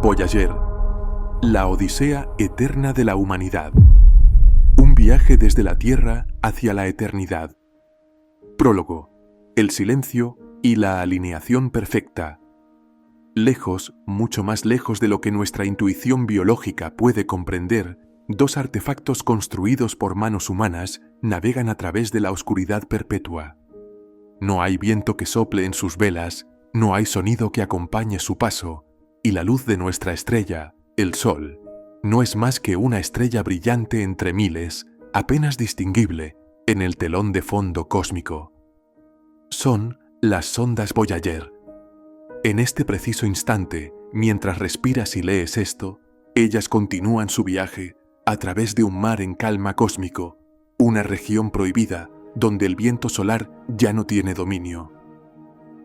Voyager, la odisea eterna de la humanidad. Un viaje desde la Tierra hacia la eternidad. Prólogo: el silencio y la alineación perfecta. Lejos, mucho más lejos de lo que nuestra intuición biológica puede comprender, dos artefactos construidos por manos humanas navegan a través de la oscuridad perpetua. No hay viento que sople en sus velas, no hay sonido que acompañe su paso, y la luz de nuestra estrella, el Sol, no es más que una estrella brillante entre miles, apenas distinguible en el telón de fondo cósmico. Son las sondas Voyager. En este preciso instante, mientras respiras y lees esto, ellas continúan su viaje a través de un mar en calma cósmico, una región prohibida donde el viento solar ya no tiene dominio.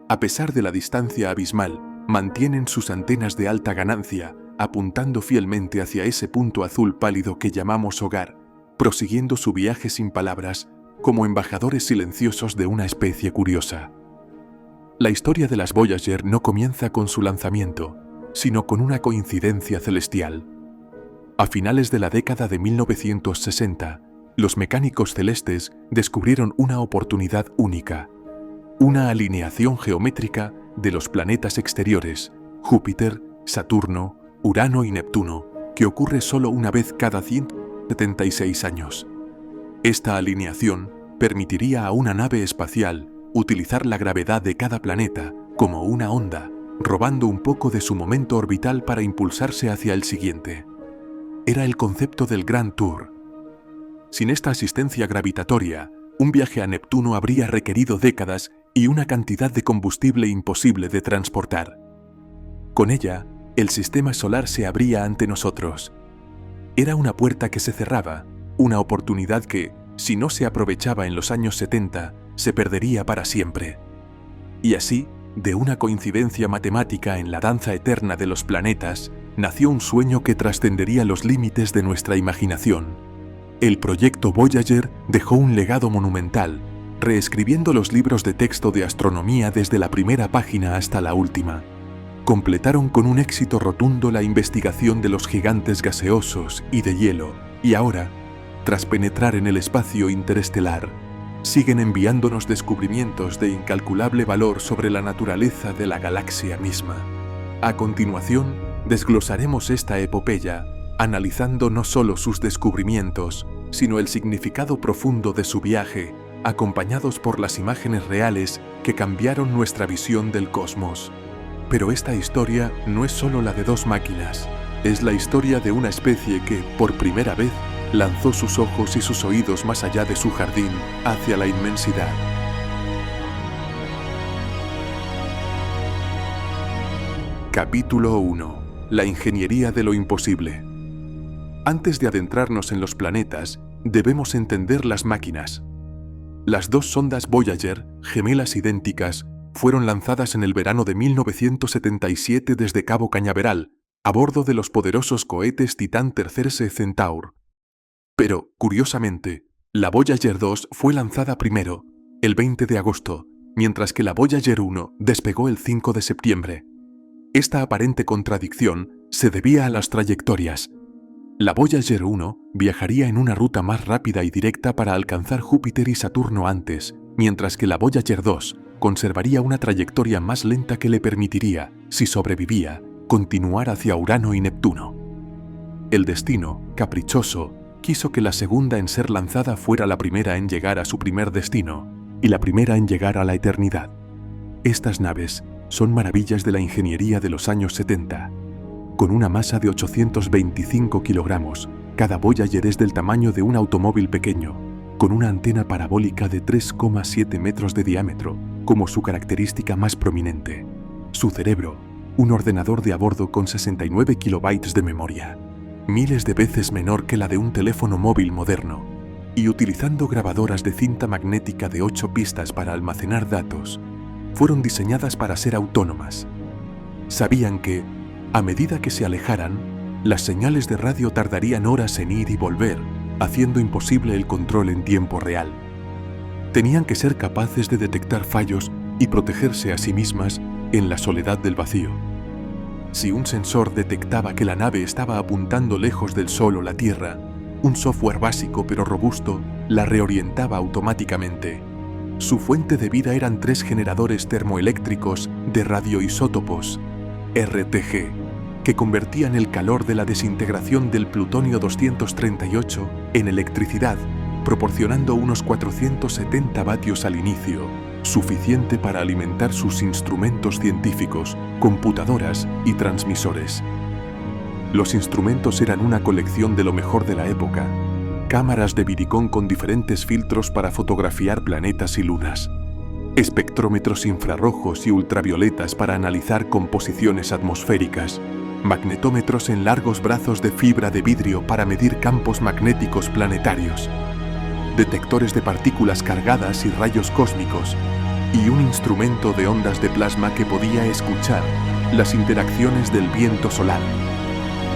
A pesar de la distancia abismal, mantienen sus antenas de alta ganancia, apuntando fielmente hacia ese punto azul pálido que llamamos hogar, prosiguiendo su viaje sin palabras, como embajadores silenciosos de una especie curiosa. La historia de las Voyager no comienza con su lanzamiento, sino con una coincidencia celestial. A finales de la década de 1960, los mecánicos celestes descubrieron una oportunidad única, una alineación geométrica de los planetas exteriores, Júpiter, Saturno, Urano y Neptuno, que ocurre solo una vez cada 176 años. Esta alineación permitiría a una nave espacial utilizar la gravedad de cada planeta como una onda, robando un poco de su momento orbital para impulsarse hacia el siguiente. Era el concepto del Grand Tour. Sin esta asistencia gravitatoria, un viaje a Neptuno habría requerido décadas y una cantidad de combustible imposible de transportar. Con ella, el sistema solar se abría ante nosotros. Era una puerta que se cerraba, una oportunidad que, si no se aprovechaba en los años 70, se perdería para siempre. Y así, de una coincidencia matemática en la danza eterna de los planetas, nació un sueño que trascendería los límites de nuestra imaginación. El proyecto Voyager dejó un legado monumental, reescribiendo los libros de texto de astronomía desde la primera página hasta la última. Completaron con un éxito rotundo la investigación de los gigantes gaseosos y de hielo, y ahora, tras penetrar en el espacio interestelar, siguen enviándonos descubrimientos de incalculable valor sobre la naturaleza de la galaxia misma. A continuación, desglosaremos esta epopeya, analizando no solo sus descubrimientos, sino el significado profundo de su viaje, acompañados por las imágenes reales que cambiaron nuestra visión del cosmos. Pero esta historia no es solo la de dos máquinas, es la historia de una especie que, por primera vez, lanzó sus ojos y sus oídos más allá de su jardín, hacia la inmensidad. Capítulo 1. La ingeniería de lo imposible. Antes de adentrarnos en los planetas, debemos entender las máquinas. Las dos sondas Voyager, gemelas idénticas, fueron lanzadas en el verano de 1977 desde Cabo Cañaveral, a bordo de los poderosos cohetes Titán Tercerse Centaur. Pero, curiosamente, la Voyager 2 fue lanzada primero, el 20 de agosto, mientras que la Voyager 1 despegó el 5 de septiembre. Esta aparente contradicción se debía a las trayectorias. La Voyager 1 viajaría en una ruta más rápida y directa para alcanzar Júpiter y Saturno antes, mientras que la Voyager 2 conservaría una trayectoria más lenta que le permitiría, si sobrevivía, continuar hacia Urano y Neptuno. El destino, caprichoso, quiso que la segunda en ser lanzada fuera la primera en llegar a su primer destino, y la primera en llegar a la eternidad. Estas naves son maravillas de la ingeniería de los años 70. Con una masa de 825 kilogramos, cada Voyager es del tamaño de un automóvil pequeño, con una antena parabólica de 3,7 metros de diámetro, como su característica más prominente. Su cerebro, un ordenador de a bordo con 69 kilobytes de memoria, miles de veces menor que la de un teléfono móvil moderno, y utilizando grabadoras de cinta magnética de 8 pistas para almacenar datos, fueron diseñadas para ser autónomas. Sabían que, a medida que se alejaran, las señales de radio tardarían horas en ir y volver, haciendo imposible el control en tiempo real. Tenían que ser capaces de detectar fallos y protegerse a sí mismas en la soledad del vacío. Si un sensor detectaba que la nave estaba apuntando lejos del Sol o la Tierra, un software básico pero robusto la reorientaba automáticamente. Su fuente de vida eran 3 generadores termoeléctricos de radioisótopos, RTG, que convertían el calor de la desintegración del plutonio 238 en electricidad, proporcionando unos 470 vatios al inicio, suficiente para alimentar sus instrumentos científicos, computadoras y transmisores. Los instrumentos eran una colección de lo mejor de la época: cámaras de Viricón con diferentes filtros para fotografiar planetas y lunas, espectrómetros infrarrojos y ultravioletas para analizar composiciones atmosféricas, magnetómetros en largos brazos de fibra de vidrio para medir campos magnéticos planetarios, detectores de partículas cargadas y rayos cósmicos, y un instrumento de ondas de plasma que podía escuchar las interacciones del viento solar.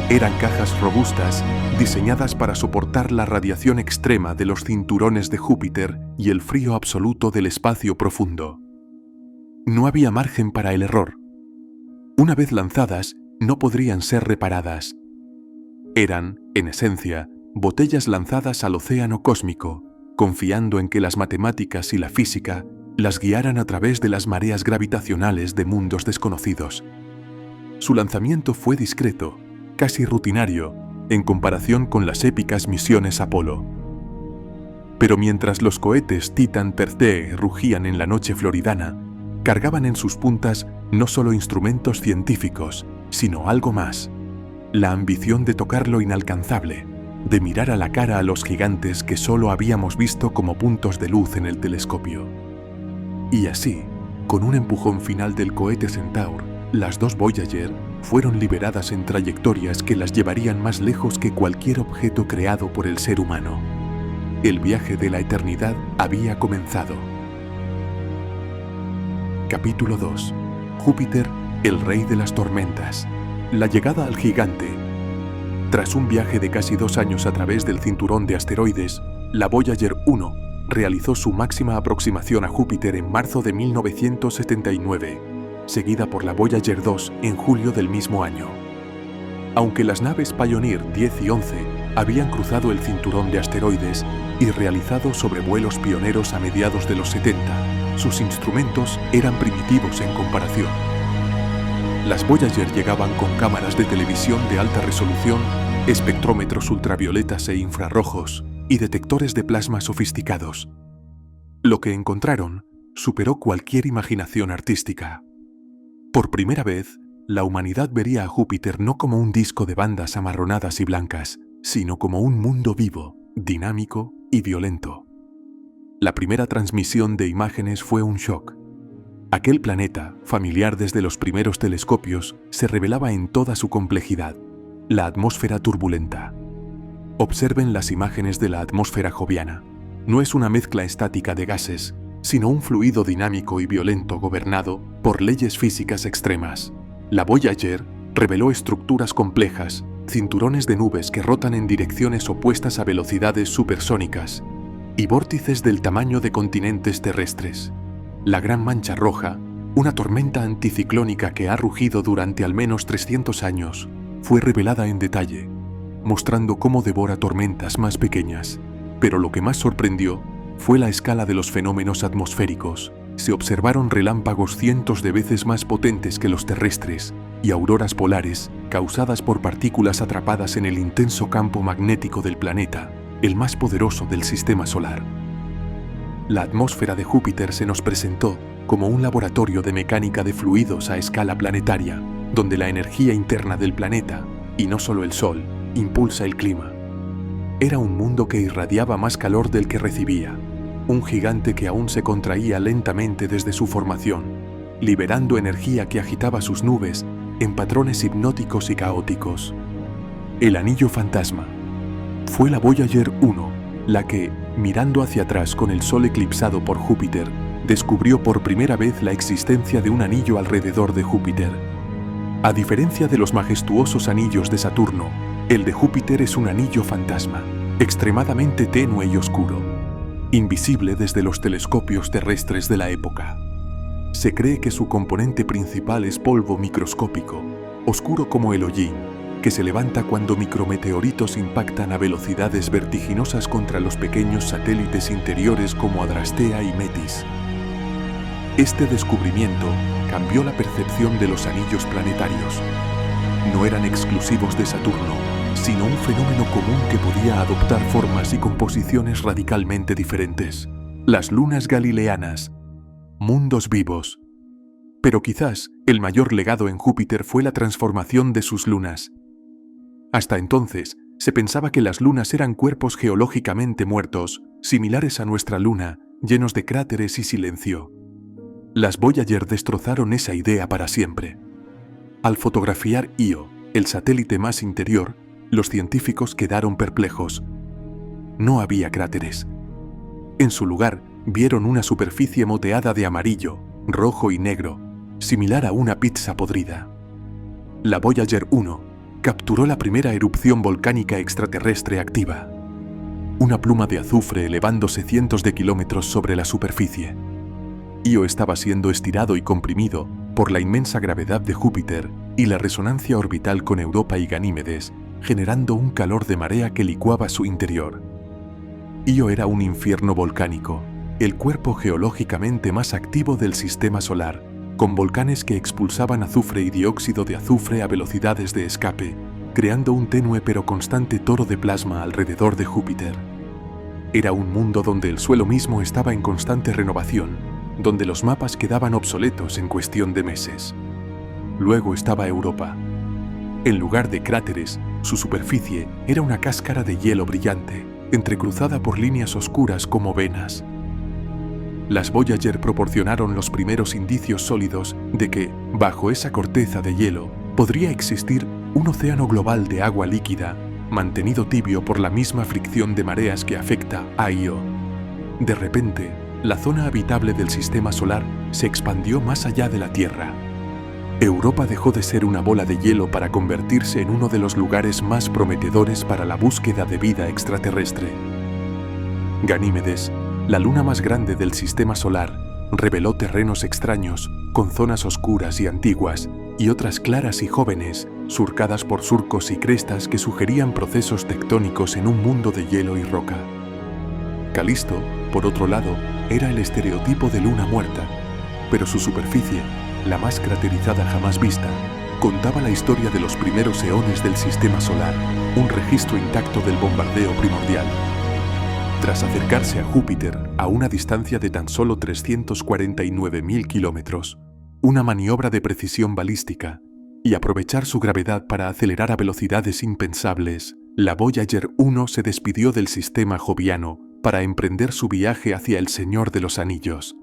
Eran cajas robustas, diseñadas para soportar la radiación extrema de los cinturones de Júpiter y el frío absoluto del espacio profundo. No había margen para el error. Una vez lanzadas, no podrían ser reparadas. Eran, en esencia, botellas lanzadas al océano cósmico, confiando en que las matemáticas y la física las guiaran a través de las mareas gravitacionales de mundos desconocidos. Su lanzamiento fue discreto, casi rutinario, en comparación con las épicas misiones Apolo. Pero mientras los cohetes Titan Perthee rugían en la noche floridana, cargaban en sus puntas no solo instrumentos científicos, sino algo más: la ambición de tocar lo inalcanzable, de mirar a la cara a los gigantes que solo habíamos visto como puntos de luz en el telescopio. Y así, con un empujón final del cohete Centaur, las 2 Voyager fueron liberadas en trayectorias que las llevarían más lejos que cualquier objeto creado por el ser humano. El viaje de la eternidad había comenzado. Capítulo 2. Júpiter, el rey de las tormentas. La llegada al gigante. Tras un viaje de casi 2 años a través del cinturón de asteroides, la Voyager 1 realizó su máxima aproximación a Júpiter en marzo de 1979, seguida por la Voyager 2 en julio del mismo año. Aunque las naves Pioneer 10 y 11 habían cruzado el cinturón de asteroides y realizado sobrevuelos pioneros a mediados de los 70, sus instrumentos eran primitivos en comparación. Las Voyager llegaban con cámaras de televisión de alta resolución, espectrómetros ultravioletas e infrarrojos y detectores de plasma sofisticados. Lo que encontraron superó cualquier imaginación artística. Por primera vez, la humanidad vería a Júpiter no como un disco de bandas amarronadas y blancas, sino como un mundo vivo, dinámico y violento. La primera transmisión de imágenes fue un shock. Aquel planeta, familiar desde los primeros telescopios, se revelaba en toda su complejidad: la atmósfera turbulenta. Observen las imágenes de la atmósfera joviana. No es una mezcla estática de gases, sino un fluido dinámico y violento gobernado por leyes físicas extremas. La Voyager reveló estructuras complejas, cinturones de nubes que rotan en direcciones opuestas a velocidades supersónicas, y vórtices del tamaño de continentes terrestres. La Gran Mancha Roja, una tormenta anticiclónica que ha rugido durante al menos 300 años, fue revelada en detalle, mostrando cómo devora tormentas más pequeñas. Pero lo que más sorprendió fue la escala de los fenómenos atmosféricos. Se observaron relámpagos cientos de veces más potentes que los terrestres y auroras polares causadas por partículas atrapadas en el intenso campo magnético del planeta, el más poderoso del sistema solar. La atmósfera de Júpiter se nos presentó como un laboratorio de mecánica de fluidos a escala planetaria, donde la energía interna del planeta, y no solo el Sol, impulsa el clima. Era un mundo que irradiaba más calor del que recibía, un gigante que aún se contraía lentamente desde su formación, liberando energía que agitaba sus nubes en patrones hipnóticos y caóticos. El anillo fantasma. Fue la Voyager 1 la que, mirando hacia atrás con el Sol eclipsado por Júpiter, descubrió por primera vez la existencia de un anillo alrededor de Júpiter. A diferencia de los majestuosos anillos de Saturno, el de Júpiter es un anillo fantasma, extremadamente tenue y oscuro, invisible desde los telescopios terrestres de la época. Se cree que su componente principal es polvo microscópico, oscuro como el hollín, que se levanta cuando micrometeoritos impactan a velocidades vertiginosas contra los pequeños satélites interiores como Adrastea y Metis. Este descubrimiento cambió la percepción de los anillos planetarios. No eran exclusivos de Saturno, sino un fenómeno común que podía adoptar formas y composiciones radicalmente diferentes. Las lunas galileanas, mundos vivos. Pero quizás el mayor legado en Júpiter fue la transformación de sus lunas. Hasta entonces, se pensaba que las lunas eran cuerpos geológicamente muertos, similares a nuestra luna, llenos de cráteres y silencio. Las Voyager destrozaron esa idea para siempre. Al fotografiar Io, el satélite más interior, los científicos quedaron perplejos. No había cráteres. En su lugar, vieron una superficie moteada de amarillo, rojo y negro, similar a una pizza podrida. La Voyager 1 capturó la primera erupción volcánica extraterrestre activa. Una pluma de azufre elevándose cientos de kilómetros sobre la superficie. Io estaba siendo estirado y comprimido por la inmensa gravedad de Júpiter y la resonancia orbital con Europa y Ganímedes, generando un calor de marea que licuaba su interior. Io era un infierno volcánico, el cuerpo geológicamente más activo del sistema solar, con volcanes que expulsaban azufre y dióxido de azufre a velocidades de escape, creando un tenue pero constante toro de plasma alrededor de Júpiter. Era un mundo donde el suelo mismo estaba en constante renovación, donde los mapas quedaban obsoletos en cuestión de meses. Luego estaba Europa. En lugar de cráteres, su superficie era una cáscara de hielo brillante, entrecruzada por líneas oscuras como venas. Las Voyager proporcionaron los primeros indicios sólidos de que, bajo esa corteza de hielo, podría existir un océano global de agua líquida, mantenido tibio por la misma fricción de mareas que afecta a Io. De repente, la zona habitable del sistema solar se expandió más allá de la Tierra. Europa dejó de ser una bola de hielo para convertirse en uno de los lugares más prometedores para la búsqueda de vida extraterrestre. Ganímedes, la luna más grande del sistema solar, reveló terrenos extraños, con zonas oscuras y antiguas, y otras claras y jóvenes, surcadas por surcos y crestas que sugerían procesos tectónicos en un mundo de hielo y roca. Calisto, por otro lado, era el estereotipo de luna muerta, pero su superficie, la más craterizada jamás vista, contaba la historia de los primeros eones del sistema solar, un registro intacto del bombardeo primordial. Tras acercarse a Júpiter a una distancia de tan solo 349.000 kilómetros, una maniobra de precisión balística, y aprovechar su gravedad para acelerar a velocidades impensables, la Voyager 1 se despidió del sistema joviano para emprender su viaje hacia el Señor de los Anillos.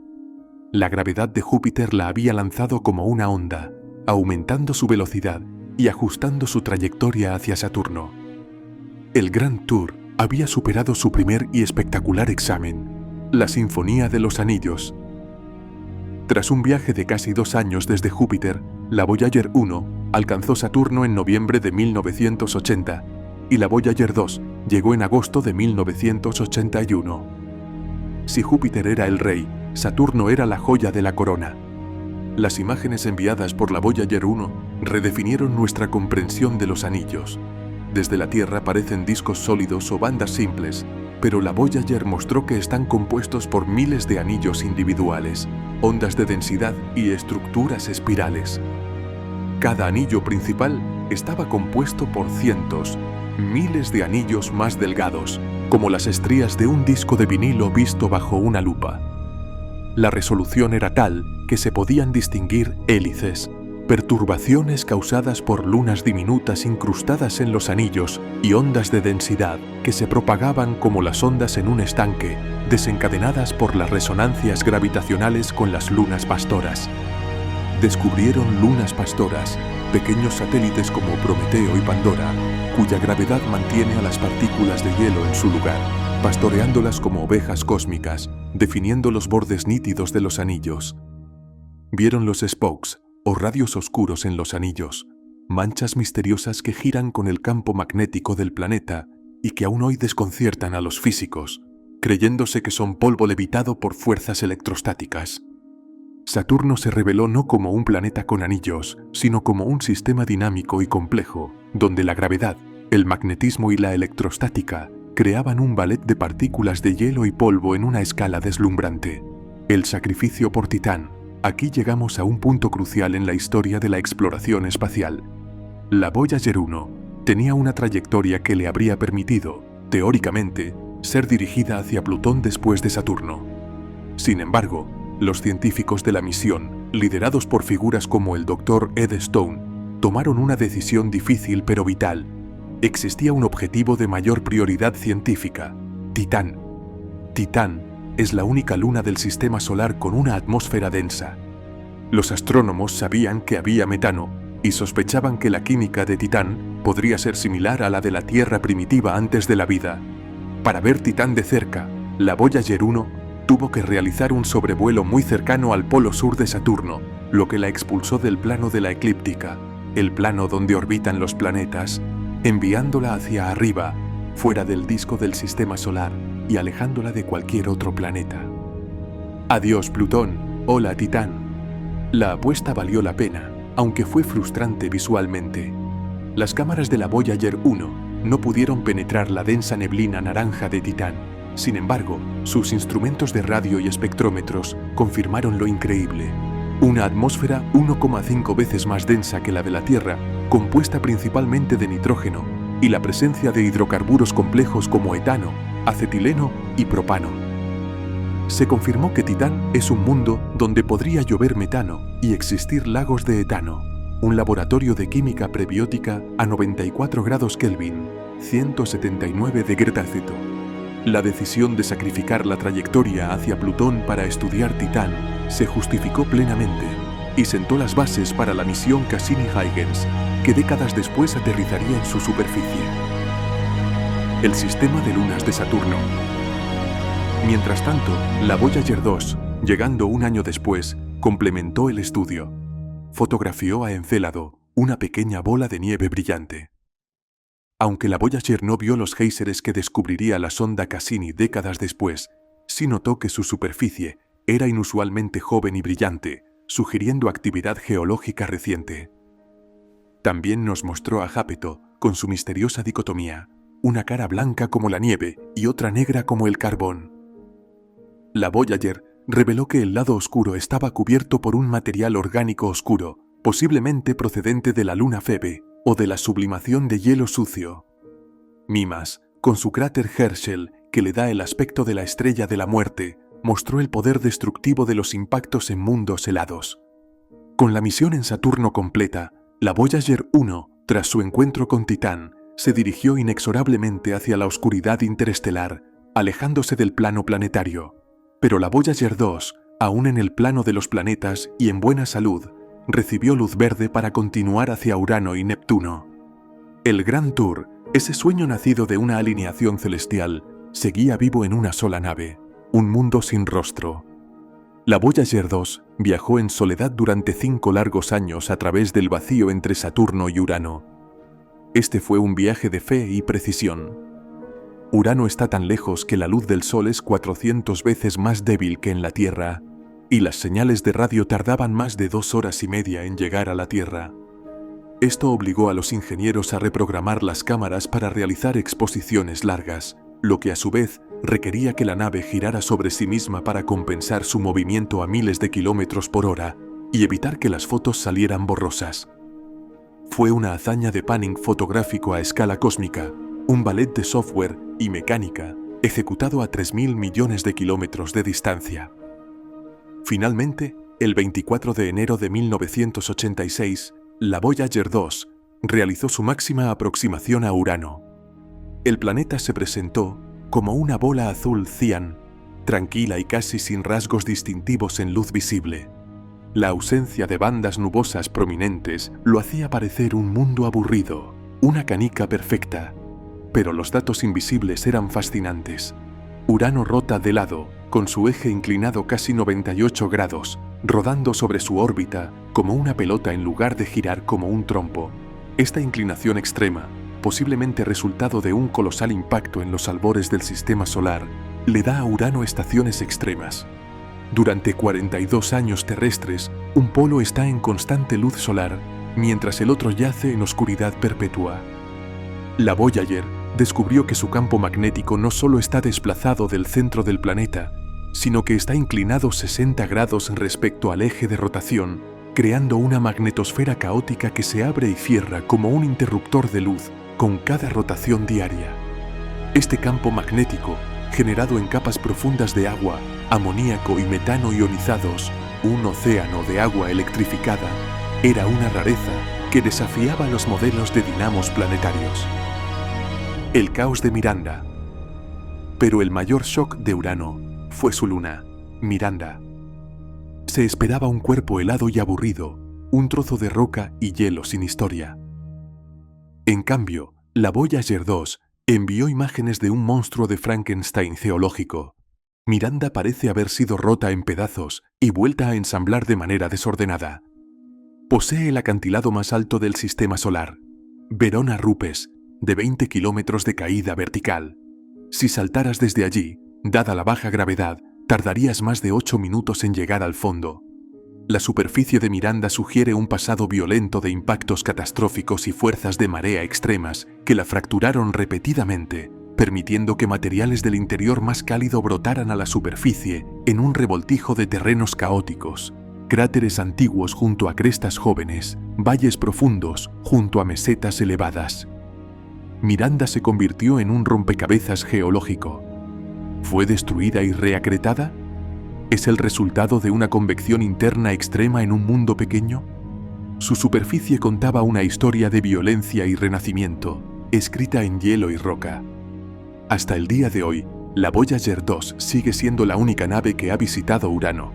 La gravedad de Júpiter la había lanzado como una onda, aumentando su velocidad y ajustando su trayectoria hacia Saturno. El Grand Tour había superado su primer y espectacular examen, la Sinfonía de los Anillos. Tras un viaje de casi 2 años desde Júpiter, la Voyager 1 alcanzó Saturno en noviembre de 1980 y la Voyager 2 llegó en agosto de 1981. Si Júpiter era el rey, Saturno era la joya de la corona. Las imágenes enviadas por la Voyager 1 redefinieron nuestra comprensión de los anillos. Desde la Tierra parecen discos sólidos o bandas simples, pero la Voyager mostró que están compuestos por miles de anillos individuales, ondas de densidad y estructuras espirales. Cada anillo principal estaba compuesto por cientos, miles de anillos más delgados, como las estrías de un disco de vinilo visto bajo una lupa. La resolución era tal que se podían distinguir hélices, perturbaciones causadas por lunas diminutas incrustadas en los anillos y ondas de densidad que se propagaban como las ondas en un estanque, desencadenadas por las resonancias gravitacionales con las lunas pastoras. Descubrieron lunas pastoras, pequeños satélites como Prometeo y Pandora, cuya gravedad mantiene a las partículas de hielo en su lugar, pastoreándolas como ovejas cósmicas, definiendo los bordes nítidos de los anillos. Vieron los spokes, o radios oscuros en los anillos, manchas misteriosas que giran con el campo magnético del planeta y que aún hoy desconciertan a los físicos, creyéndose que son polvo levitado por fuerzas electrostáticas. Saturno se reveló no como un planeta con anillos, sino como un sistema dinámico y complejo, donde la gravedad, el magnetismo y la electrostática creaban un ballet de partículas de hielo y polvo en una escala deslumbrante. El sacrificio por Titán. Aquí llegamos a un punto crucial en la historia de la exploración espacial. La Voyager 1 tenía una trayectoria que le habría permitido, teóricamente, ser dirigida hacia Plutón después de Saturno. Sin embargo, los científicos de la misión, liderados por figuras como el Dr. Ed Stone, tomaron una decisión difícil pero vital. Existía un objetivo de mayor prioridad científica: Titán. Titán es la única luna del sistema solar con una atmósfera densa. Los astrónomos sabían que había metano y sospechaban que la química de Titán podría ser similar a la de la Tierra primitiva antes de la vida. Para ver Titán de cerca, la Voyager 1 tuvo que realizar un sobrevuelo muy cercano al polo sur de Saturno, lo que la expulsó del plano de la eclíptica, el plano donde orbitan los planetas, enviándola hacia arriba, fuera del disco del sistema solar y alejándola de cualquier otro planeta. Adiós Plutón, hola Titán. La apuesta valió la pena, aunque fue frustrante visualmente. Las cámaras de la Voyager 1 no pudieron penetrar la densa neblina naranja de Titán. Sin embargo, sus instrumentos de radio y espectrómetros confirmaron lo increíble. Una atmósfera 1,5 veces más densa que la de la Tierra, compuesta principalmente de nitrógeno, y la presencia de hidrocarburos complejos como etano, acetileno y propano. Se confirmó que Titán es un mundo donde podría llover metano y existir lagos de etano, un laboratorio de química prebiótica a 94 grados Kelvin, 179 de Gradaceto. La decisión de sacrificar la trayectoria hacia Plutón para estudiar Titán se justificó plenamente y sentó las bases para la misión Cassini-Huygens, que décadas después aterrizaría en su superficie. El sistema de lunas de Saturno. Mientras tanto, la Voyager 2, llegando un año después, complementó el estudio. Fotografió a Encélado, una pequeña bola de nieve brillante. Aunque la Voyager no vio los géiseres que descubriría la sonda Cassini décadas después, sí notó que su superficie era inusualmente joven y brillante, sugiriendo actividad geológica reciente. También nos mostró a Jápeto, con su misteriosa dicotomía, una cara blanca como la nieve y otra negra como el carbón. La Voyager reveló que el lado oscuro estaba cubierto por un material orgánico oscuro, posiblemente procedente de la luna Febe o de la sublimación de hielo sucio. Mimas, con su cráter Herschel, que le da el aspecto de la estrella de la muerte, mostró el poder destructivo de los impactos en mundos helados. Con la misión en Saturno completa, la Voyager 1, tras su encuentro con Titán, se dirigió inexorablemente hacia la oscuridad interestelar, alejándose del plano planetario. Pero la Voyager 2, aún en el plano de los planetas y en buena salud, recibió luz verde para continuar hacia Urano y Neptuno. El Grand Tour, ese sueño nacido de una alineación celestial, seguía vivo en una sola nave, un mundo sin rostro. La Voyager 2 viajó en soledad durante 5 largos años a través del vacío entre Saturno y Urano. Este fue un viaje de fe y precisión. Urano está tan lejos que la luz del Sol es 400 veces más débil que en la Tierra, y las señales de radio tardaban más de 2 horas y media en llegar a la Tierra. Esto obligó a los ingenieros a reprogramar las cámaras para realizar exposiciones largas, lo que a su vez requería que la nave girara sobre sí misma para compensar su movimiento a miles de kilómetros por hora y evitar que las fotos salieran borrosas. Fue una hazaña de panning fotográfico a escala cósmica, un ballet de software y mecánica ejecutado a 3.000 millones de kilómetros de distancia. Finalmente, el 24 de enero de 1986, la Voyager 2 realizó su máxima aproximación a Urano. El planeta se presentó como una bola azul cian, tranquila y casi sin rasgos distintivos en luz visible. La ausencia de bandas nubosas prominentes lo hacía parecer un mundo aburrido, una canica perfecta. Pero los datos invisibles eran fascinantes. Urano rota de lado, con su eje inclinado casi 98 grados, rodando sobre su órbita como una pelota en lugar de girar como un trompo. Esta inclinación extrema, posiblemente resultado de un colosal impacto en los albores del sistema solar, le da a Urano estaciones extremas. Durante 42 años terrestres, un polo está en constante luz solar, mientras el otro yace en oscuridad perpetua. La Voyager descubrió que su campo magnético no solo está desplazado del centro del planeta, sino que está inclinado 60 grados respecto al eje de rotación, creando una magnetosfera caótica que se abre y cierra como un interruptor de luz con cada rotación diaria. Este campo magnético, generado en capas profundas de agua, amoníaco y metano ionizados, un océano de agua electrificada, era una rareza que desafiaba los modelos de dinamos planetarios. El caos de Miranda. Pero el mayor shock de Urano fue su luna, Miranda. Se esperaba un cuerpo helado y aburrido, un trozo de roca y hielo sin historia. En cambio, la Voyager 2 envió imágenes de un monstruo de Frankenstein geológico. Miranda parece haber sido rota en pedazos y vuelta a ensamblar de manera desordenada. Posee el acantilado más alto del sistema solar, Verona Rupes, de 20 kilómetros de caída vertical. Si saltaras desde allí, dada la baja gravedad, tardarías más de 8 minutos en llegar al fondo. La superficie de Miranda sugiere un pasado violento de impactos catastróficos y fuerzas de marea extremas que la fracturaron repetidamente, permitiendo que materiales del interior más cálido brotaran a la superficie en un revoltijo de terrenos caóticos, cráteres antiguos junto a crestas jóvenes, valles profundos junto a mesetas elevadas. Miranda se convirtió en un rompecabezas geológico. ¿Fue destruida y reacretada? ¿Es el resultado de una convección interna extrema en un mundo pequeño? Su superficie contaba una historia de violencia y renacimiento, escrita en hielo y roca. Hasta el día de hoy, la Voyager 2 sigue siendo la única nave que ha visitado Urano.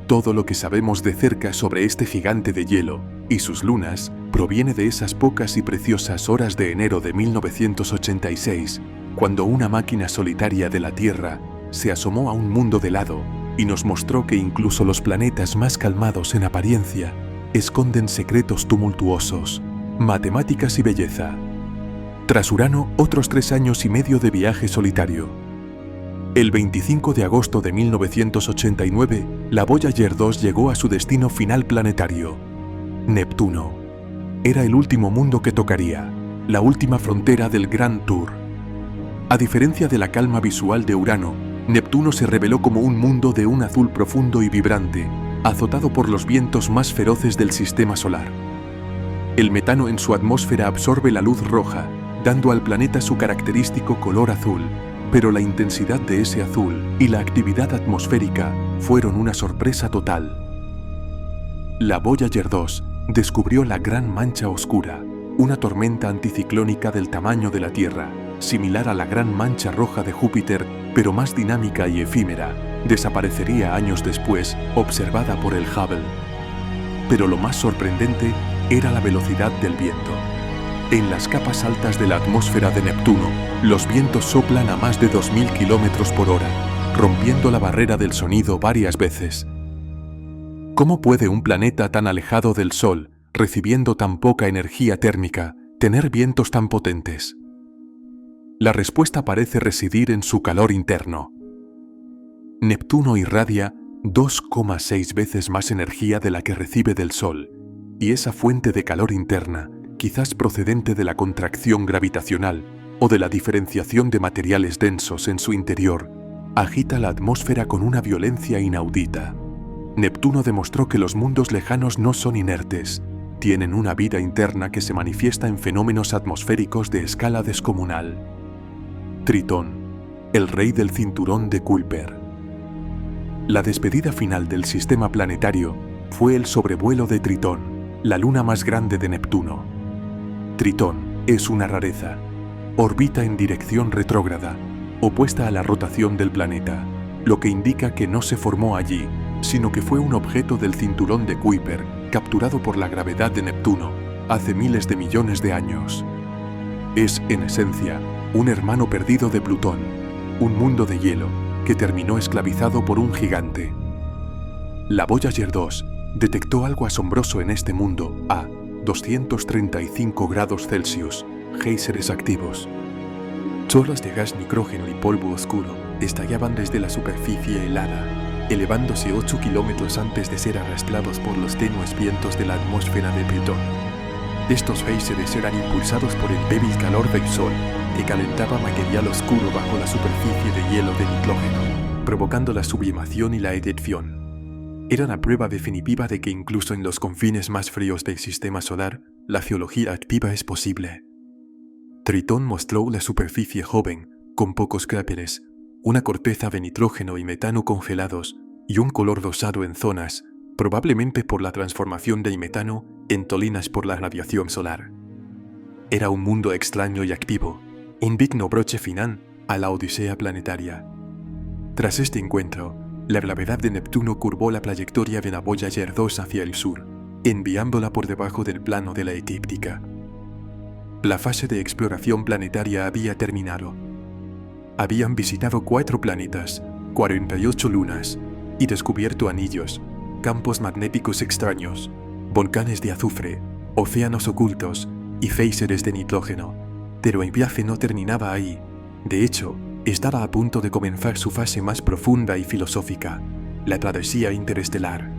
Todo lo que sabemos de cerca sobre este gigante de hielo y sus lunas proviene de esas pocas y preciosas horas de enero de 1986, cuando una máquina solitaria de la Tierra se asomó a un mundo de lado y nos mostró que incluso los planetas más calmados en apariencia esconden secretos tumultuosos, matemáticas y belleza. Tras Urano, otros 3 años y medio de viaje solitario. El 25 de agosto de 1989, la Voyager 2 llegó a su destino final planetario, Neptuno. Era el último mundo que tocaría, la última frontera del Grand Tour. A diferencia de la calma visual de Urano, Neptuno se reveló como un mundo de un azul profundo y vibrante, azotado por los vientos más feroces del sistema solar. El metano en su atmósfera absorbe la luz roja, dando al planeta su característico color azul, pero la intensidad de ese azul y la actividad atmosférica fueron una sorpresa total. La Voyager 2 descubrió la Gran Mancha Oscura, una tormenta anticiclónica del tamaño de la Tierra, similar a la Gran Mancha Roja de Júpiter, pero más dinámica y efímera. Desaparecería años después, observada por el Hubble. Pero lo más sorprendente era la velocidad del viento. En las capas altas de la atmósfera de Neptuno, los vientos soplan a más de 2000 kilómetros por hora, rompiendo la barrera del sonido varias veces. ¿Cómo puede un planeta tan alejado del Sol, recibiendo tan poca energía térmica, tener vientos tan potentes? La respuesta parece residir en su calor interno. Neptuno irradia 2,6 veces más energía de la que recibe del Sol, y esa fuente de calor interna, quizás procedente de la contracción gravitacional o de la diferenciación de materiales densos en su interior, agita la atmósfera con una violencia inaudita. Neptuno demostró que los mundos lejanos no son inertes, tienen una vida interna que se manifiesta en fenómenos atmosféricos de escala descomunal. Tritón, el rey del cinturón de Kuiper. La despedida final del sistema planetario fue el sobrevuelo de Tritón, la luna más grande de Neptuno. Tritón es una rareza. Orbita en dirección retrógrada, opuesta a la rotación del planeta, lo que indica que no se formó allí, sino que fue un objeto del cinturón de Kuiper, capturado por la gravedad de Neptuno hace miles de millones de años. Es, en esencia, un hermano perdido de Plutón, un mundo de hielo que terminó esclavizado por un gigante. La Voyager 2 detectó algo asombroso en este mundo a 235 grados Celsius, géiseres activos. Chorros de gas nitrógeno y polvo oscuro estallaban desde la superficie helada. elevándose 8 kilómetros antes de ser arrastrados por los tenues vientos de la atmósfera de Plutón. Estos géiseres eran impulsados por el débil calor del Sol, que calentaba material oscuro bajo la superficie de hielo de nitrógeno, provocando la sublimación y la eyección. Era la prueba definitiva de que incluso en los confines más fríos del sistema solar, la geología activa es posible. Tritón mostró la superficie joven, con pocos cráteres, una corteza de nitrógeno y metano congelados y un color rosado en zonas, probablemente por la transformación del metano en tolinas por la radiación solar. Era un mundo extraño y activo, un digno broche final a la odisea planetaria. Tras este encuentro, la gravedad de Neptuno curvó la trayectoria de la Voyager 2 hacia el sur, enviándola por debajo del plano de la eclíptica. La fase de exploración planetaria había terminado. Habían visitado 4 planetas, 48 lunas, y descubierto anillos, campos magnéticos extraños, volcanes de azufre, océanos ocultos y géiseres de nitrógeno. Pero el viaje no terminaba ahí. De hecho, estaba a punto de comenzar su fase más profunda y filosófica, la travesía interestelar.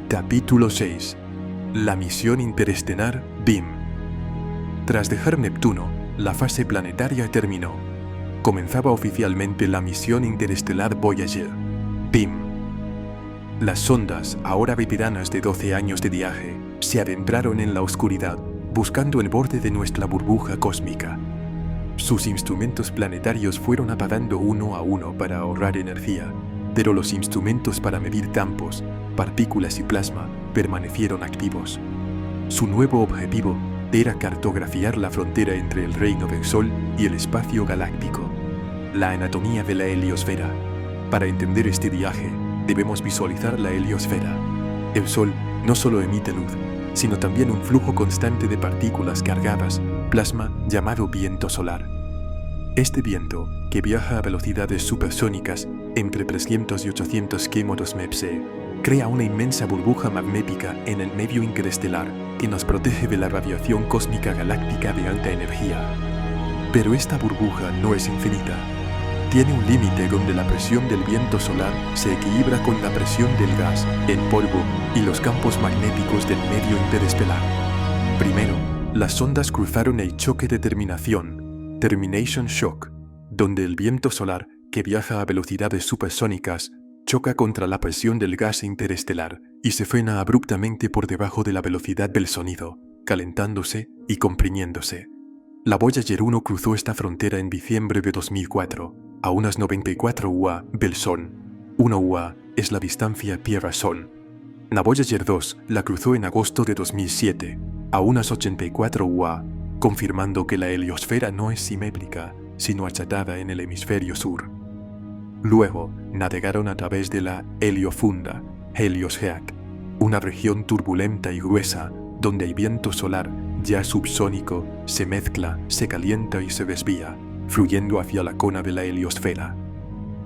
Capítulo 6. La misión interestelar BIM. Tras dejar Neptuno, la fase planetaria terminó. Comenzaba oficialmente la misión interestelar Voyager, BIM. Las sondas, ahora veteranas de 12 años de viaje, se adentraron en la oscuridad, buscando el borde de nuestra burbuja cósmica. Sus instrumentos planetarios fueron apagando uno a uno para ahorrar energía, pero los instrumentos para medir campos, partículas y plasma permanecieron activos. Su nuevo objetivo era cartografiar la frontera entre el reino del Sol y el espacio galáctico, la anatomía de la heliosfera. Para entender este viaje, debemos visualizar la heliosfera. El Sol no solo emite luz, sino también un flujo constante de partículas cargadas, plasma llamado viento solar. Este viento, que viaja a velocidades supersónicas entre 300 y 800 km/s, crea una inmensa burbuja magnética en el medio interestelar que nos protege de la radiación cósmica galáctica de alta energía. Pero esta burbuja no es infinita. Tiene un límite donde la presión del viento solar se equilibra con la presión del gas, el polvo y los campos magnéticos del medio interestelar. Primero, las sondas cruzaron el choque de terminación, Termination Shock, donde el viento solar, que viaja a velocidades supersónicas, choca contra la presión del gas interestelar y se frena abruptamente por debajo de la velocidad del sonido, calentándose y comprimiéndose. La Voyager 1 cruzó esta frontera en diciembre de 2004, a unas 94 UA del Sol. 1 UA es la distancia Tierra-Sol. La Voyager 2 la cruzó en agosto de 2007, a unas 84 UA, confirmando que la heliosfera no es simétrica, sino achatada en el hemisferio sur. Luego, navegaron a través de la heliofunda, Helios-Heat, una región turbulenta y gruesa donde el viento solar, ya subsónico, se mezcla, se calienta y se desvía, fluyendo hacia la cona de la heliosfera.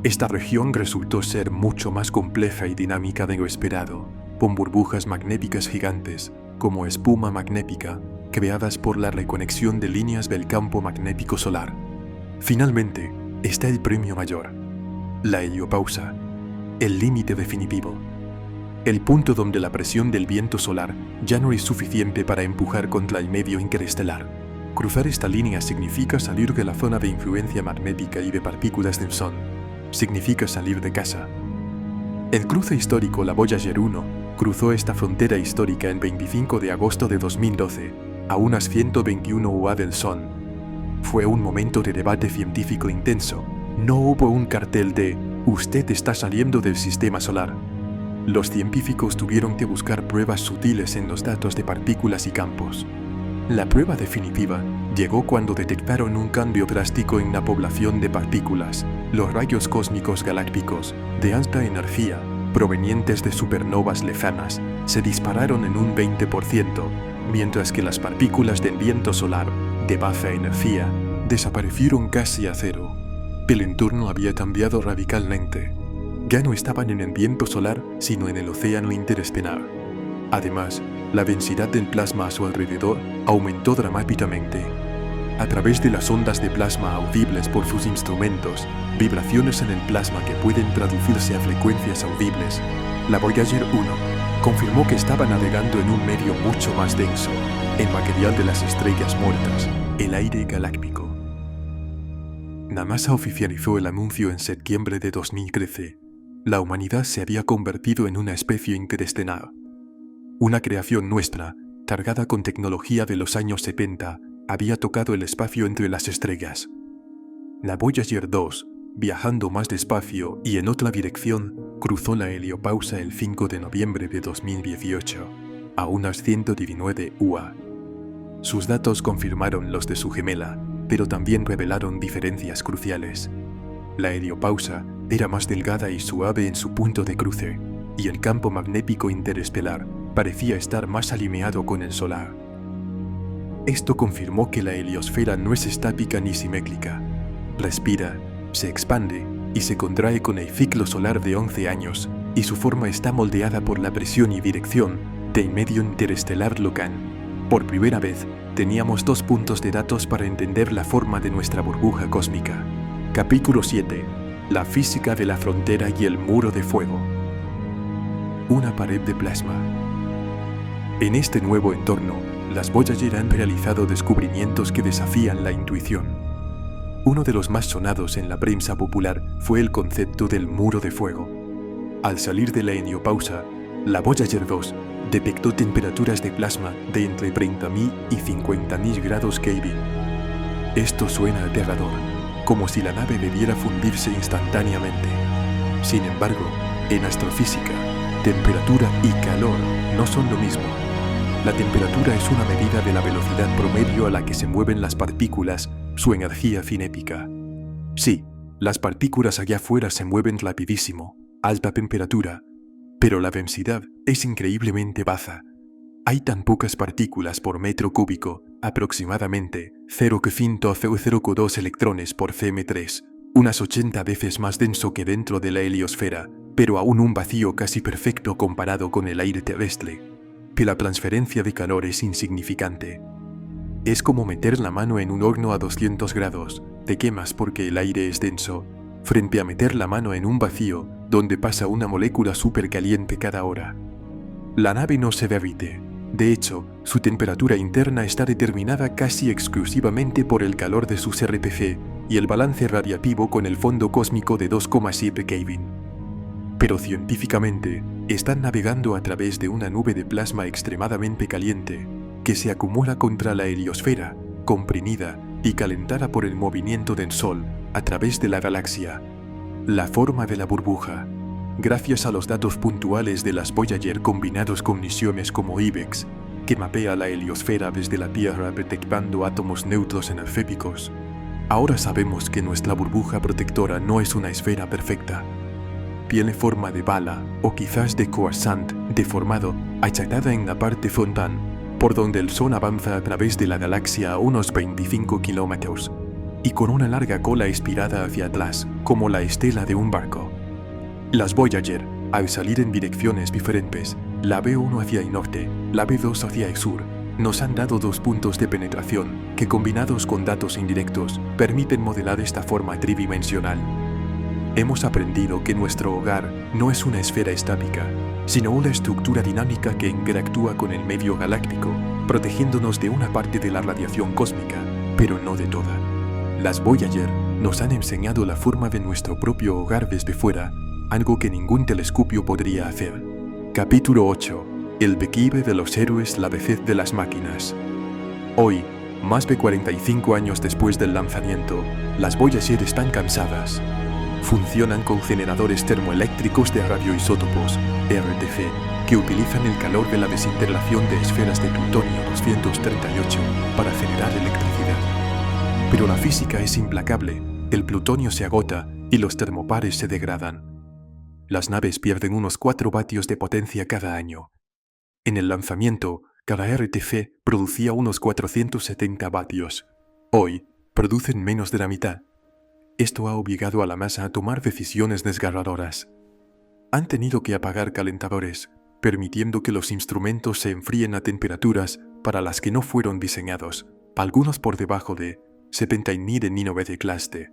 Esta región resultó ser mucho más compleja y dinámica de lo esperado, con burbujas magnéticas gigantes, como espuma magnética, creadas por la reconexión de líneas del campo magnético solar. Finalmente, está el premio mayor, la heliopausa, el límite definitivo. El punto donde la presión del viento solar ya no es suficiente para empujar contra el medio interestelar. Cruzar esta línea significa salir de la zona de influencia magnética y de partículas del Sol. Significa salir de casa. El cruce histórico, la Voyager 1, cruzó esta frontera histórica el 25 de agosto de 2012, a unas 121 UA del Sol. Fue un momento de debate científico intenso. No hubo un cartel de «Usted está saliendo del sistema solar». Los científicos tuvieron que buscar pruebas sutiles en los datos de partículas y campos. La prueba definitiva llegó cuando detectaron un cambio drástico en la población de partículas, los rayos cósmicos galácticos, de alta energía, provenientes de supernovas lejanas, se dispararon en un 20%, mientras que las partículas del viento solar, de baja energía, desaparecieron casi a cero. El entorno había cambiado radicalmente. Ya no estaban en el viento solar, sino en el océano interestelar. Además, la densidad del plasma a su alrededor aumentó dramáticamente. A través de las ondas de plasma audibles por sus instrumentos, vibraciones en el plasma que pueden traducirse a frecuencias audibles, la Voyager 1 confirmó que estaba navegando en un medio mucho más denso, el material de las estrellas muertas, el aire galáctico. NASA oficializó el anuncio en septiembre de 2013. La humanidad se había convertido en una especie interestelar. Una creación nuestra, cargada con tecnología de los años 70, había tocado el espacio entre las estrellas. La Voyager 2, viajando más despacio y en otra dirección, cruzó la heliopausa el 5 de noviembre de 2018, a unas 119 UA. Sus datos confirmaron los de su gemela, pero también revelaron diferencias cruciales. La heliopausa era más delgada y suave en su punto de cruce, y el campo magnético interestelar parecía estar más alineado con el solar. Esto confirmó que la heliosfera no es estática ni simétrica. Respira, se expande y se contrae con el ciclo solar de 11 años, y su forma está moldeada por la presión y dirección del medio interestelar local. Por primera vez, teníamos 2 puntos de datos para entender la forma de nuestra burbuja cósmica. Capítulo 7. La física de la frontera y el muro de fuego. Una pared de plasma. En este nuevo entorno, las Voyager han realizado descubrimientos que desafían la intuición. Uno de los más sonados en la prensa popular fue el concepto del muro de fuego. Al salir de la heliopausa, la Voyager 2 detectó temperaturas de plasma de entre 30.000 y 50.000 grados Kelvin. Esto suena aterrador, como si la nave debiera fundirse instantáneamente. Sin embargo, en astrofísica, temperatura y calor no son lo mismo. La temperatura es una medida de la velocidad promedio a la que se mueven las partículas, su energía cinética. Sí, las partículas allá afuera se mueven rapidísimo, alta temperatura, pero la densidad es increíblemente baja. Hay tan pocas partículas por metro cúbico, aproximadamente 0,002 electrones por cm3, unas 80 veces más denso que dentro de la heliosfera, pero aún un vacío casi perfecto comparado con el aire terrestre, que la transferencia de calor es insignificante. Es como meter la mano en un horno a 200 grados, te quemas porque el aire es denso, frente a meter la mano en un vacío donde pasa una molécula supercaliente cada hora. La nave no se derrite. De hecho, su temperatura interna está determinada casi exclusivamente por el calor de sus RPC y el balance radiativo con el fondo cósmico de 2,7 Kelvin. Pero científicamente, están navegando a través de una nube de plasma extremadamente caliente que se acumula contra la heliosfera, comprimida y calentada por el movimiento del Sol a través de la galaxia. La forma de la burbuja. Gracias a los datos puntuales de las Voyager combinados con misiones como IBEX, que mapea la heliosfera desde la Tierra detectando átomos neutros energéticos, ahora sabemos que nuestra burbuja protectora no es una esfera perfecta. Tiene forma de bala o quizás de croissant deformado, achatada en la parte frontal, por donde el Sol avanza a través de la galaxia a unos 25 kilómetros, y con una larga cola espirada hacia atrás, como la estela de un barco. Las Voyager, al salir en direcciones diferentes, la B1 hacia el norte, la B2 hacia el sur, nos han dado 2 puntos de penetración que, combinados con datos indirectos, permiten modelar esta forma tridimensional. Hemos aprendido que nuestro hogar no es una esfera estática, sino una estructura dinámica que interactúa con el medio galáctico, protegiéndonos de una parte de la radiación cósmica, pero no de toda. Las Voyager nos han enseñado la forma de nuestro propio hogar desde fuera, algo que ningún telescopio podría hacer. Capítulo 8. El declive de los héroes, la vejez de las máquinas. Hoy, más de 45 años después del lanzamiento, las Voyager están cansadas. Funcionan con generadores termoeléctricos de radioisótopos, RTC, que utilizan el calor de la desintegración de esferas de plutonio 238 para generar electricidad. Pero la física es implacable, el plutonio se agota y los termopares se degradan. Las naves pierden unos 4 vatios de potencia cada año. En el lanzamiento, cada RTC producía unos 470 vatios. Hoy, producen menos de la mitad. Esto ha obligado a la NASA a tomar decisiones desgarradoras. Han tenido que apagar calentadores, permitiendo que los instrumentos se enfríen a temperaturas para las que no fueron diseñados, algunos por debajo de 79 clase.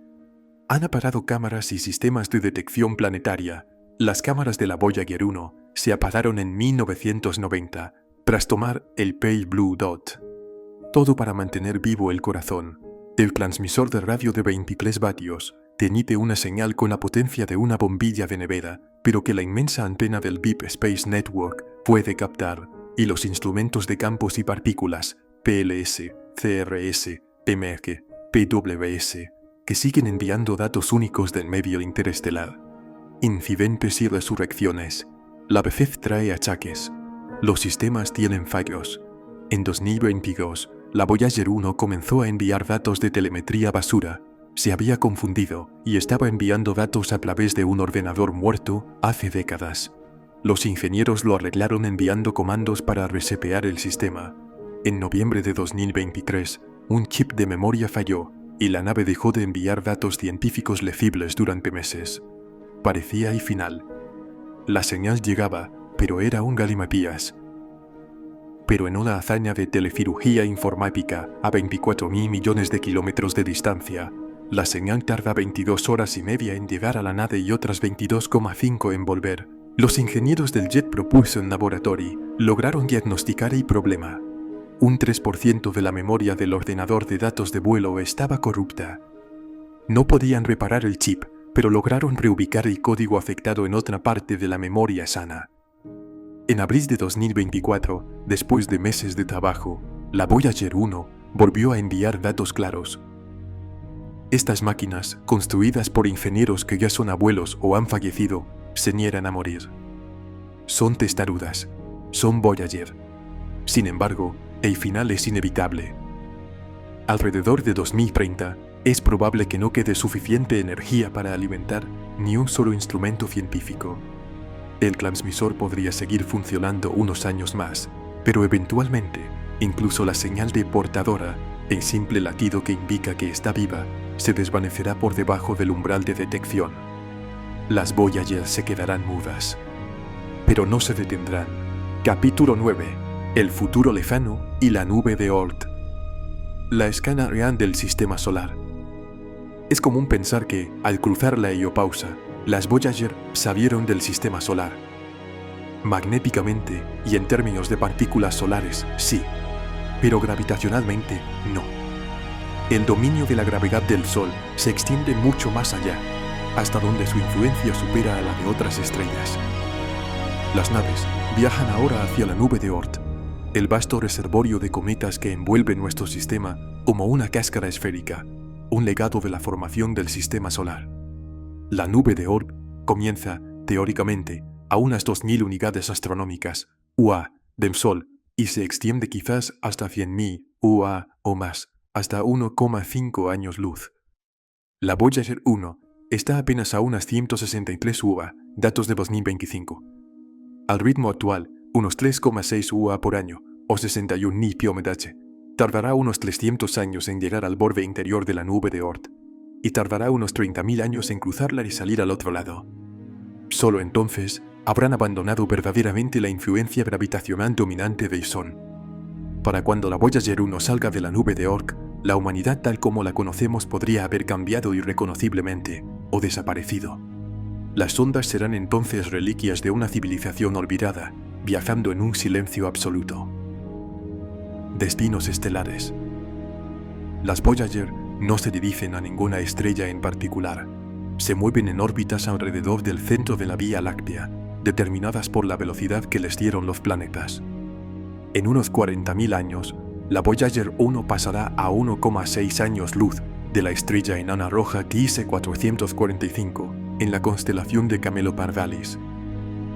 Han apagado cámaras y sistemas de detección planetaria. Las cámaras de la Voyager 1 se apagaron en 1990 tras tomar el Pale Blue Dot. Todo para mantener vivo el corazón. El transmisor de radio de 23 vatios te emite una señal con la potencia de una bombilla de nevera, pero que la inmensa antena del Deep Space Network puede captar, y los instrumentos de campos y partículas, PLS, CRS, MG, PWS, que siguen enviando datos únicos del medio interestelar. Incidentes y resurrecciones. La vejez trae achaques. Los sistemas tienen fallos. En 2022, la Voyager 1 comenzó a enviar datos de telemetría basura. Se había confundido y estaba enviando datos a través de un ordenador muerto hace décadas. Los ingenieros lo arreglaron enviando comandos para resetear el sistema. En noviembre de 2023, un chip de memoria falló y la nave dejó de enviar datos científicos legibles durante meses. Parecía el final. La señal llegaba, pero era un galimatías. Pero en una hazaña de telecirugía informática a 24.000 millones de kilómetros de distancia, la señal tarda 22 horas y media en llegar a la nave y otras 22,5 en volver. Los ingenieros del Jet Propulsion Laboratory lograron diagnosticar el problema. Un 3% de la memoria del ordenador de datos de vuelo estaba corrupta. No podían reparar el chip, pero lograron reubicar el código afectado en otra parte de la memoria sana. En abril de 2024, después de meses de trabajo, la Voyager 1 volvió a enviar datos claros. Estas máquinas, construidas por ingenieros que ya son abuelos o han fallecido, se niegan a morir. Son testarudas, son Voyager. Sin embargo, el final es inevitable. Alrededor de 2030, es probable que no quede suficiente energía para alimentar ni un solo instrumento científico. El transmisor podría seguir funcionando unos años más, pero eventualmente, incluso la señal de portadora, el simple latido que indica que está viva, se desvanecerá por debajo del umbral de detección. Las Voyager se quedarán mudas. Pero no se detendrán. Capítulo 9. El futuro lejano y la nube de Oort. La escala real del sistema solar. Es común pensar que, al cruzar la heliopausa, las Voyager salieron del sistema solar. Magnéticamente y en términos de partículas solares, sí, pero gravitacionalmente, no. El dominio de la gravedad del Sol se extiende mucho más allá, hasta donde su influencia supera a la de otras estrellas. Las naves viajan ahora hacia la nube de Oort, el vasto reservorio de cometas que envuelve nuestro sistema como una cáscara esférica, un legado de la formación del sistema solar. La nube de Oort comienza, teóricamente, a unas 2000 unidades astronómicas, UA, del Sol, y se extiende quizás hasta 100.000 UA o más, hasta 1,5 años luz. La Voyager 1 está apenas a unas 163 UA, datos de 2025. Al ritmo actual, unos 3,6 UA por año, o 61.000 km/h, tardará unos 300 años en llegar al borde interior de la nube de Oort, y tardará unos 30.000 años en cruzarla y salir al otro lado. Solo entonces habrán abandonado verdaderamente la influencia gravitacional dominante del Sol. Para cuando la Voyager 1 salga de la nube de Oort, la humanidad tal como la conocemos podría haber cambiado irreconociblemente o desaparecido. Las sondas serán entonces reliquias de una civilización olvidada, viajando en un silencio absoluto. Destinos estelares. Las Voyager no se dirigen a ninguna estrella en particular. Se mueven en órbitas alrededor del centro de la Vía Láctea, determinadas por la velocidad que les dieron los planetas. En unos 40.000 años, la Voyager 1 pasará a 1,6 años luz de la estrella enana roja TIS 445 en la constelación de Camelopardalis.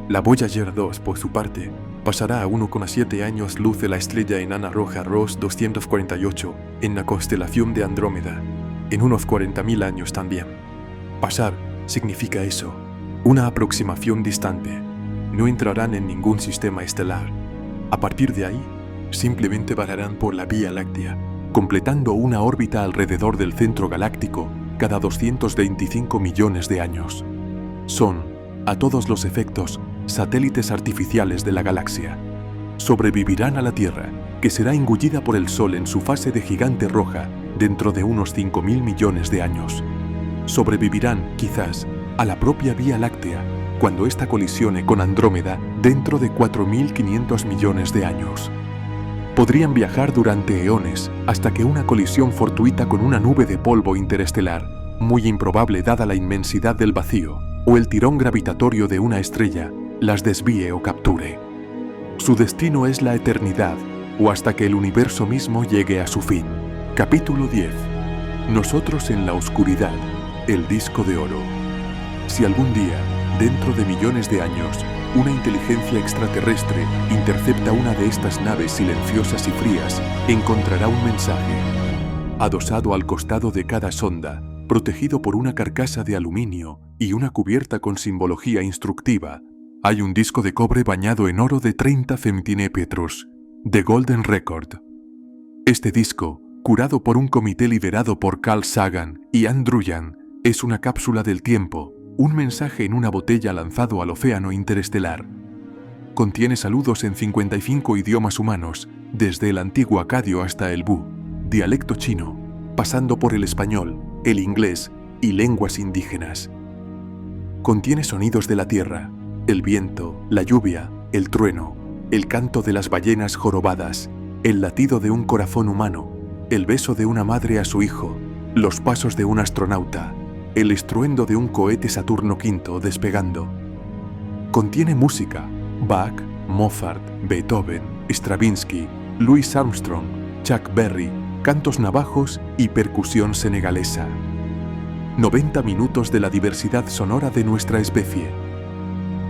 La Voyager 2, por su parte, pasará a 1,7 años luz de la estrella enana roja Ross 248 en la constelación de Andrómeda, en unos 40.000 años también. Pasar significa eso, una aproximación distante. No entrarán en ningún sistema estelar. A partir de ahí, simplemente vagarán por la Vía Láctea, completando una órbita alrededor del centro galáctico cada 225 millones de años. Son, a todos los efectos, satélites artificiales de la galaxia. Sobrevivirán a la Tierra, que será engullida por el Sol en su fase de gigante roja dentro de unos 5.000 millones de años. Sobrevivirán, quizás, a la propia Vía Láctea, cuando ésta colisione con Andrómeda dentro de 4.500 millones de años. Podrían viajar durante eones hasta que una colisión fortuita con una nube de polvo interestelar, muy improbable dada la inmensidad del vacío, o el tirón gravitatorio de una estrella, las desvíe o capture. Su destino es la eternidad, o hasta que el universo mismo llegue a su fin. Capítulo 10. Nosotros en la oscuridad, el disco de oro. Si algún día, dentro de millones de años, una inteligencia extraterrestre intercepta una de estas naves silenciosas y frías, encontrará un mensaje. Adosado al costado de cada sonda, protegido por una carcasa de aluminio y una cubierta con simbología instructiva, hay un disco de cobre bañado en oro de 30 centímetros, The Golden Record. Este disco, curado por un comité liderado por Carl Sagan y Andrew Young, es una cápsula del tiempo, un mensaje en una botella lanzado al océano interestelar. Contiene saludos en 55 idiomas humanos, desde el antiguo acadio hasta el bú, dialecto chino, pasando por el español, el inglés y lenguas indígenas. Contiene sonidos de la tierra, el viento, la lluvia, el trueno, el canto de las ballenas jorobadas, el latido de un corazón humano, el beso de una madre a su hijo, los pasos de un astronauta, el estruendo de un cohete Saturno V despegando. Contiene música, Bach, Mozart, Beethoven, Stravinsky, Louis Armstrong, Chuck Berry, cantos navajos y percusión senegalesa. 90 minutos de la diversidad sonora de nuestra especie.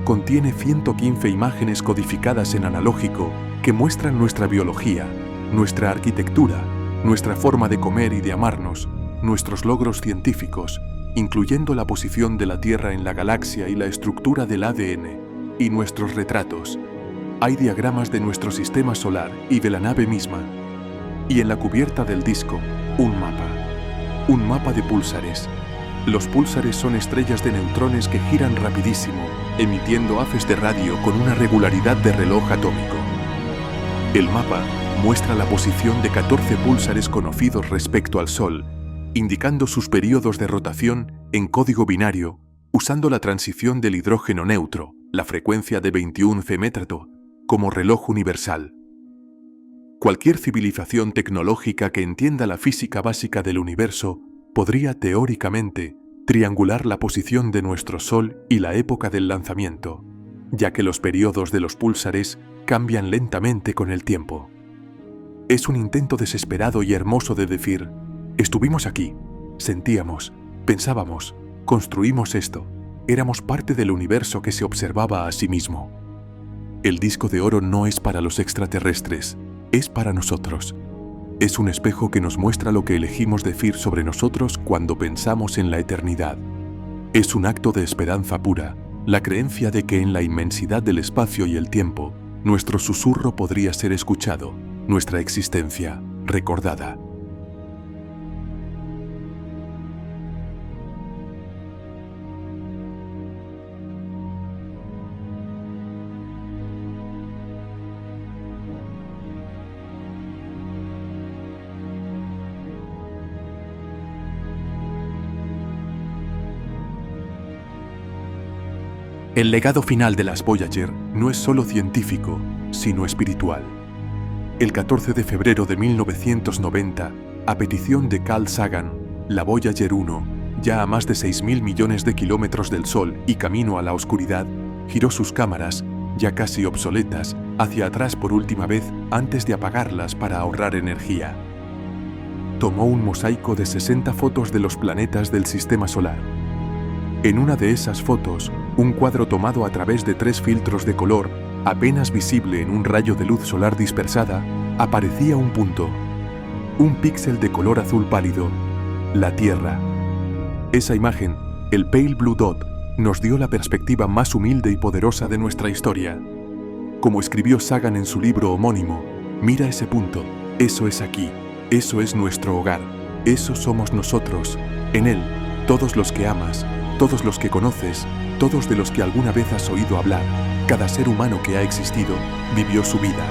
Contiene 115 imágenes codificadas en analógico que muestran nuestra biología, nuestra arquitectura, nuestra forma de comer y de amarnos, nuestros logros científicos, incluyendo la posición de la Tierra en la galaxia y la estructura del ADN, y nuestros retratos. Hay diagramas de nuestro sistema solar y de la nave misma. Y en la cubierta del disco, un mapa de púlsares. Los púlsares son estrellas de neutrones que giran rapidísimo, emitiendo haces de radio con una regularidad de reloj atómico. El mapa muestra la posición de 14 púlsares conocidos respecto al Sol, indicando sus períodos de rotación en código binario, usando la transición del hidrógeno neutro, la frecuencia de 21 femétrato, como reloj universal. Cualquier civilización tecnológica que entienda la física básica del universo podría teóricamente triangular la posición de nuestro Sol y la época del lanzamiento, ya que los períodos de los púlsares cambian lentamente con el tiempo. Es un intento desesperado y hermoso de decir: estuvimos aquí, sentíamos, pensábamos, construimos esto, éramos parte del universo que se observaba a sí mismo. El disco de oro no es para los extraterrestres, es para nosotros. Es un espejo que nos muestra lo que elegimos decir sobre nosotros cuando pensamos en la eternidad. Es un acto de esperanza pura, la creencia de que en la inmensidad del espacio y el tiempo, nuestro susurro podría ser escuchado, nuestra existencia recordada. El legado final de las Voyager no es solo científico, sino espiritual. El 14 de febrero de 1990, a petición de Carl Sagan, la Voyager 1, ya a más de 6.000 millones de kilómetros del Sol y camino a la oscuridad, giró sus cámaras, ya casi obsoletas, hacia atrás por última vez antes de apagarlas para ahorrar energía. Tomó un mosaico de 60 fotos de los planetas del Sistema Solar. En una de esas fotos, un cuadro tomado a través de 3 filtros de color, apenas visible en un rayo de luz solar dispersada, aparecía un punto, un píxel de color azul pálido, la Tierra. Esa imagen, el Pale Blue Dot, nos dio la perspectiva más humilde y poderosa de nuestra historia. Como escribió Sagan en su libro homónimo, mira ese punto, eso es aquí, eso es nuestro hogar, eso somos nosotros, en él, todos los que amas, todos los que conoces, todos de los que alguna vez has oído hablar, cada ser humano que ha existido, vivió su vida.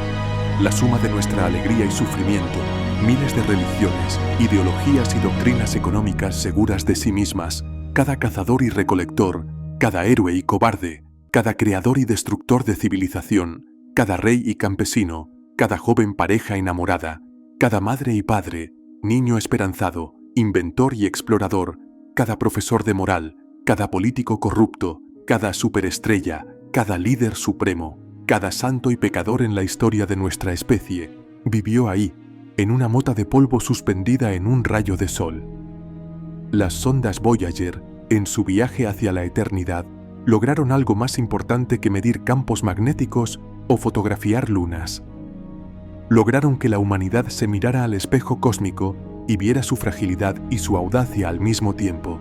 La suma de nuestra alegría y sufrimiento, miles de religiones, ideologías y doctrinas económicas seguras de sí mismas, cada cazador y recolector, cada héroe y cobarde, cada creador y destructor de civilización, cada rey y campesino, cada joven pareja enamorada, cada madre y padre, niño esperanzado, inventor y explorador, cada profesor de moral, cada político corrupto, cada superestrella, cada líder supremo, cada santo y pecador en la historia de nuestra especie, vivió ahí, en una mota de polvo suspendida en un rayo de sol. Las sondas Voyager, en su viaje hacia la eternidad, lograron algo más importante que medir campos magnéticos o fotografiar lunas. Lograron que la humanidad se mirara al espejo cósmico y viera su fragilidad y su audacia al mismo tiempo.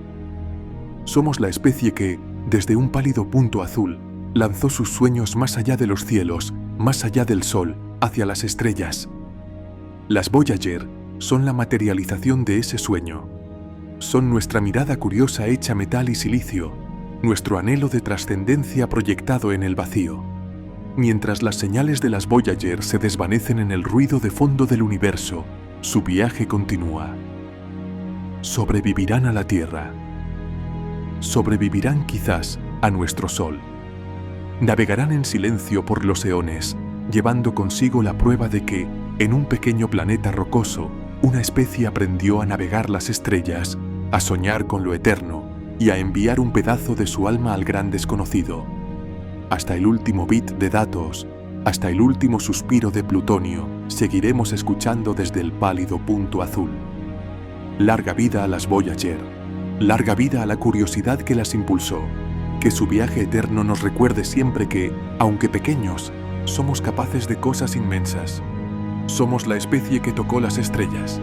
Somos la especie que, desde un pálido punto azul, lanzó sus sueños más allá de los cielos, más allá del sol, hacia las estrellas. Las Voyager son la materialización de ese sueño. Son nuestra mirada curiosa hecha metal y silicio, nuestro anhelo de trascendencia proyectado en el vacío. Mientras las señales de las Voyager se desvanecen en el ruido de fondo del universo, su viaje continúa. Sobrevivirán a la Tierra. Sobrevivirán quizás a nuestro Sol. Navegarán en silencio por los eones, llevando consigo la prueba de que, en un pequeño planeta rocoso, una especie aprendió a navegar las estrellas, a soñar con lo eterno y a enviar un pedazo de su alma al gran desconocido. Hasta el último bit de datos, hasta el último suspiro de plutonio, seguiremos escuchando desde el pálido punto azul. Larga vida a las Voyager, larga vida a la curiosidad que las impulsó. Que su viaje eterno nos recuerde siempre que, aunque pequeños, somos capaces de cosas inmensas. Somos la especie que tocó las estrellas.